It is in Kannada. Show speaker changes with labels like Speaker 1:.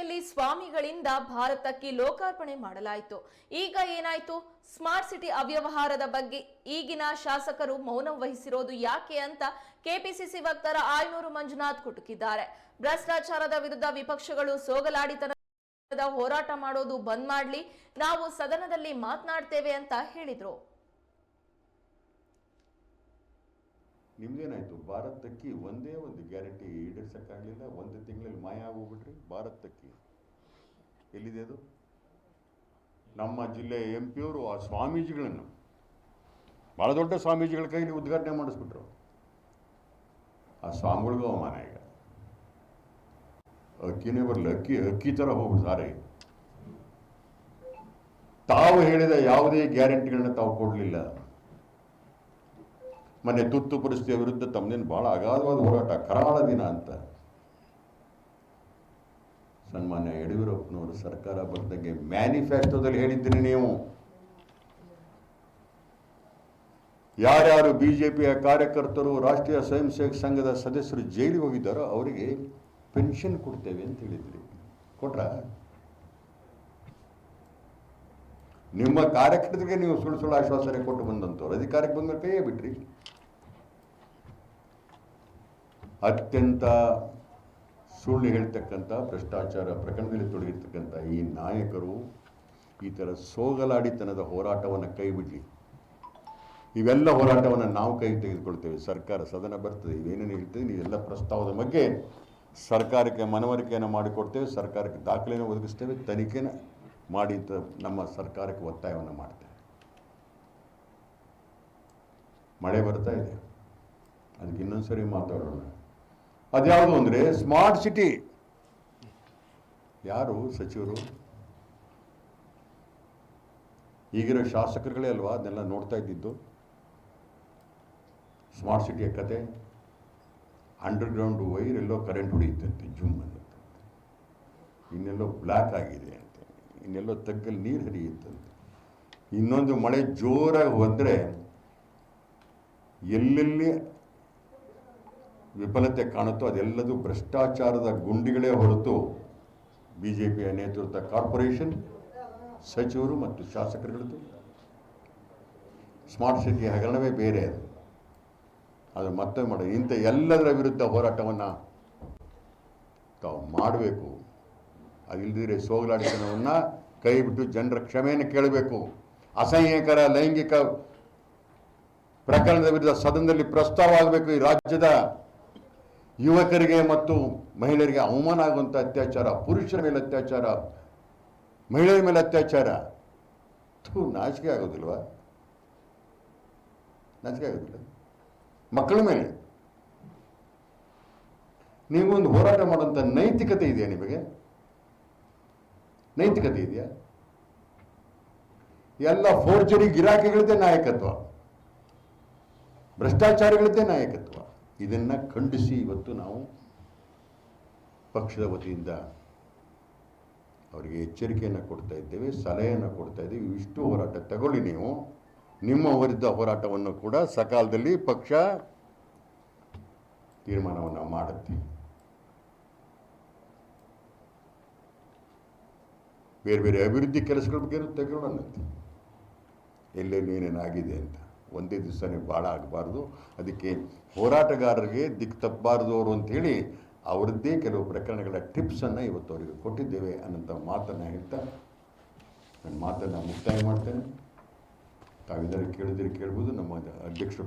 Speaker 1: ದಾವಣಗೆರೆಯಲ್ಲಿ ಸ್ವಾಮಿಗಳಿಂದ ಭಾರತಕ್ಕೆ ಲೋಕಾರ್ಪಣೆ ಮಾಡಲಾಯಿತು. ಈಗ ಏನಾಯ್ತು? ಸ್ಮಾರ್ಟ್ ಸಿಟಿ ಅವ್ಯವಹಾರದ ಬಗ್ಗೆ ಈಗಿನ ಶಾಸಕರು ಮೌನ ವಹಿಸಿರೋದು ಯಾಕೆ ಅಂತ ಕೆಪಿಸಿಸಿ ವಕ್ತಾರ ಆಯನೂರು ಮಂಜುನಾಥ್ ಕುಟುಕಿದ್ದಾರೆ. ಭ್ರಷ್ಟಾಚಾರದ ವಿರುದ್ಧ ವಿಪಕ್ಷಗಳು ಸೋಗಲಾಡಿತನದ ಹೋರಾಟ ಮಾಡೋದು ಬಂದ್ ಮಾಡ್ಲಿ, ನಾವು ಸದನದಲ್ಲಿ ಮಾತನಾಡ್ತೇವೆ ಅಂತ ಹೇಳಿದ್ರು.
Speaker 2: ನಿಮ್ದೇನಾಯ್ತು? ಭಾರತಕ್ಕೆ ಒಂದೇ ಒಂದು ಗ್ಯಾರಂಟಿ ಈಡೇರಿಸಕ್ಕಾಗಲಿಲ್ಲ. ಒಂದು ತಿಂಗಳಲ್ಲಿ ಮಾಯ ಆಗೋಗ್ಬಿಟ್ರಿ. ಭಾರತಕ್ಕೆ ಎಲ್ಲಿದೆ ಅದು? ನಮ್ಮ ಜಿಲ್ಲೆಯ MP ಅವರು ಆ ಸ್ವಾಮೀಜಿಗಳನ್ನು ಭಾಳ ದೊಡ್ಡ ಸ್ವಾಮೀಜಿಗಳ ಕೈಲಿ ಉದ್ಘಾಟನೆ ಮಾಡಿಸ್ಬಿಟ್ರು. ಆ ಸ್ವಾಮಿಗಳಿಗೂ ಅವಮಾನ. ಈಗ ಅಕ್ಕಿನೇ ಬರಲ್ಲ, ಅಕ್ಕಿ ಥರ ಹೋಗ್ಬಿಡ್ತಾರೆ. ತಾವು ಹೇಳಿದ ಯಾವುದೇ ಗ್ಯಾರಂಟಿಗಳನ್ನ ತಾವು ಕೊಡಲಿಲ್ಲ. ಮೊನ್ನೆ ತುರ್ತು ಪರಿಸ್ಥಿತಿಯ ವಿರುದ್ಧ ತಮ್ಮದೇನು ಬಹಳ ಅಗಾಧವಾದ ಹೋರಾಟ, ಕರಾಳ ದಿನ ಅಂತ ಸನ್ಮಾನ್ಯ ಯಡಿಯೂರಪ್ಪನವರು ಸರ್ಕಾರ ಬಂದಂಗೆ ಮ್ಯಾನಿಫೆಸ್ಟೋದಲ್ಲಿ ಹೇಳಿದ್ದೀನಿ. ನೀವು ಯಾರ್ಯಾರು BJPಯ ಕಾರ್ಯಕರ್ತರು, ರಾಷ್ಟ್ರೀಯ ಸ್ವಯಂ ಸೇವಕ ಸಂಘದ ಸದಸ್ಯರು ಜೈಲಿಗೆ ಹೋಗಿದ್ದಾರೋ ಅವರಿಗೆ ಪೆನ್ಷನ್ ಕೊಡ್ತೇವೆ ಅಂತ ಹೇಳಿದ್ರಿ. ಕೊಟ್ರ? ನಿಮ್ಮ ಕಾರ್ಯಕರ್ತರಿಗೆ ನೀವು ಸುಳ್ಳು ಆಶ್ವಾಸನೆ ಕೊಟ್ಟು ಬಂದಂಥವ್ರು ಅಧಿಕಾರಕ್ಕೆ ಬಂದ ಕೈಯೇ ಬಿಟ್ರಿ. ಅತ್ಯಂತ ಸುಳ್ಳು ಹೇಳ್ತಕ್ಕಂಥ, ಭ್ರಷ್ಟಾಚಾರ ಪ್ರಕರಣದಲ್ಲಿ ತೊಡಗಿರ್ತಕ್ಕಂಥ ಈ ನಾಯಕರು ಈ ಥರ ಸೋಗಲಾಡಿತನದ ಹೋರಾಟವನ್ನು ಕೈ ಬಿಡಲಿ. ಇವೆಲ್ಲ ಹೋರಾಟವನ್ನು ನಾವು ಕೈ ತೆಗೆದುಕೊಳ್ತೇವೆ. ಸರ್ಕಾರ ಸದನ ಬರ್ತದೆ, ಇವೇನೇನು ಹೇಳ್ತೇವೆ ನೀವೆಲ್ಲ ಪ್ರಸ್ತಾವದ ಬಗ್ಗೆ ಸರ್ಕಾರಕ್ಕೆ ಮನವರಿಕೆಯನ್ನು ಮಾಡಿಕೊಡ್ತೇವೆ. ಸರ್ಕಾರಕ್ಕೆ ದಾಖಲೆಯನ್ನು ಒದಗಿಸ್ತೇವೆ. ತನಿಖೆನ ಮಾಡಿ ನಮ್ಮ ಸರ್ಕಾರಕ್ಕೆ ಒತ್ತಾಯವನ್ನು ಮಾಡ್ತೇವೆ. ಮಳೆ ಬರ್ತಾ ಇದೆ, ಅದಕ್ಕೆ ಇನ್ನೊಂದ್ಸರಿ ಮಾತಾಡೋಣ. ಅದ್ಯಾವುದು ಅಂದರೆ ಸ್ಮಾರ್ಟ್ ಸಿಟಿ. ಯಾರು ಸಚಿವರು? ಈಗಿರೋ ಶಾಸಕರುಗಳೇ ಅಲ್ವಾ ಅದನ್ನೆಲ್ಲ ನೋಡ್ತಾ ಇದ್ದಿದ್ದು. ಸ್ಮಾರ್ಟ್ ಸಿಟಿಯ ಕತೆ, ಅಂಡರ್ಗ್ರೌಂಡ್ ವೈರ್ ಎಲ್ಲೋ ಕರೆಂಟ್ ಹೊಡೆಯುತ್ತಂತೆ, ಜೂಮ್ ಅನ್ನುತ್ತೆ. ಇನ್ನೆಲ್ಲೋ ಬ್ಲ್ಯಾಕ್ ಆಗಿದೆ ಅಂತೆ, ಇನ್ನೆಲ್ಲೋ ತಗ್ಗಲ್ಲಿ ನೀರು ಹರಿಯುತ್ತಂತೆ. ಇನ್ನೊಂದು ಮಳೆ ಜೋರಾಗಿ ಹೋದರೆ ಎಲ್ಲೆಲ್ಲಿ ವಿಫಲತೆ ಕಾಣುತ್ತೋ ಅದೆಲ್ಲದೂ ಭ್ರಷ್ಟಾಚಾರದ ಗುಂಡಿಗಳೇ ಹೊರತು BJPಯ ನೇತೃತ್ವ ಕಾರ್ಪೊರೇಷನ್, ಸಚಿವರು ಮತ್ತು ಶಾಸಕರುಗಳದ್ದು. ಸ್ಮಾರ್ಟ್ ಸಿಟಿ ಹಗರಣವೇ ಬೇರೆ. ಅದು ಮತ್ತೆ ಮಾಡಿ ಇಂಥ ಎಲ್ಲದರ ವಿರುದ್ಧ ಹೋರಾಟವನ್ನು ತಾವು ಮಾಡಬೇಕು. ಅದಿಲ್ಲದಿದ್ರೆ ಸೋಗಲಾಡಿತನವನ್ನು ಕೈ ಬಿಟ್ಟು ಜನರ ಕ್ಷಮೆಯನ್ನು ಕೇಳಬೇಕು. ಅಸಹ್ಯಕರ ಲೈಂಗಿಕ ಪ್ರಕರಣದ ವಿರುದ್ಧ ಸದನದಲ್ಲಿ ಪ್ರಸ್ತಾವ ಆಗಬೇಕು. ಈ ರಾಜ್ಯದ ಯುವಕರಿಗೆ ಮತ್ತು ಮಹಿಳೆಯರಿಗೆ ಅವಮಾನ ಆಗುವಂಥ ಅತ್ಯಾಚಾರ, ಪುರುಷರ ಮೇಲೆ ಅತ್ಯಾಚಾರ, ಮಹಿಳೆಯರ ಮೇಲೆ ಅತ್ಯಾಚಾರ, ನಾಚಿಕೆ ಆಗೋದಿಲ್ವಾ? ನಾಚಿಕೆ ಆಗೋದಿಲ್ಲ? ಮಕ್ಕಳ ಮೇಲೆ ನೀವೊಂದು ಹೋರಾಟ ಮಾಡುವಂಥ ನೈತಿಕತೆ ಇದೆಯಾ ನಿಮಗೆ? ನೈತಿಕತೆ ಇದೆಯಾ? ಎಲ್ಲ ಫೋರ್ಜರಿ ಗಿರಾಕಿಗಳದ್ದೇ ನಾಯಕತ್ವ, ಭ್ರಷ್ಟಾಚಾರಗಳದ್ದೇ ನಾಯಕತ್ವ. ಇದನ್ನು ಖಂಡಿಸಿ ಇವತ್ತು ನಾವು ಪಕ್ಷದ ವತಿಯಿಂದ ಅವರಿಗೆ ಎಚ್ಚರಿಕೆಯನ್ನು ಕೊಡ್ತಾ ಇದ್ದೇವೆ, ಸಲಹೆಯನ್ನು ಕೊಡ್ತಾ ಇದ್ದೇವೆ. ಇಷ್ಟು ಹೋರಾಟ ತಗೊಳ್ಳಿ. ನೀವು ನಿಮ್ಮ ವಿರುದ್ಧ ಹೋರಾಟವನ್ನು ಕೂಡ ಸಕಾಲದಲ್ಲಿ ಪಕ್ಷ ತೀರ್ಮಾನವನ್ನು ಮಾಡುತ್ತೆ. ಬೇರೆ ಬೇರೆ ಅಭಿವೃದ್ಧಿ ಕೆಲಸಗಳ ಬಗ್ಗೆ ತಗೊಳ್ಳೋಣಂತೆ, ಎಲ್ಲೆಲ್ಲಿ ಏನೇನಾಗಿದೆ ಅಂತ. ಒಂದೇ ದಿವಸನೇ ಭಾಳ ಆಗಬಾರ್ದು. ಅದಕ್ಕೆ ಹೋರಾಟಗಾರರಿಗೆ ದಿಕ್ಕು ತಪ್ಪಬಾರ್ದು ಅವರು ಅಂಥೇಳಿ ಅವರದ್ದೇ ಕೆಲವು ಪ್ರಕರಣಗಳ ಟಿಪ್ಸನ್ನು ಇವತ್ತು ಅವರಿಗೆ ಕೊಟ್ಟಿದ್ದೇವೆ ಅನ್ನೋಂಥ ಮಾತನ್ನು ಹೇಳ್ತಾ ನನ್ನ ಮಾತನ್ನು ಮುಕ್ತಾಯ ಮಾಡ್ತೇನೆ. ತಾವಿದ್ದಾರೆ ಕೇಳಿದರೆ ಕೇಳ್ಬೋದು. ನಮ್ಮ ಅಧ್ಯಕ್ಷರು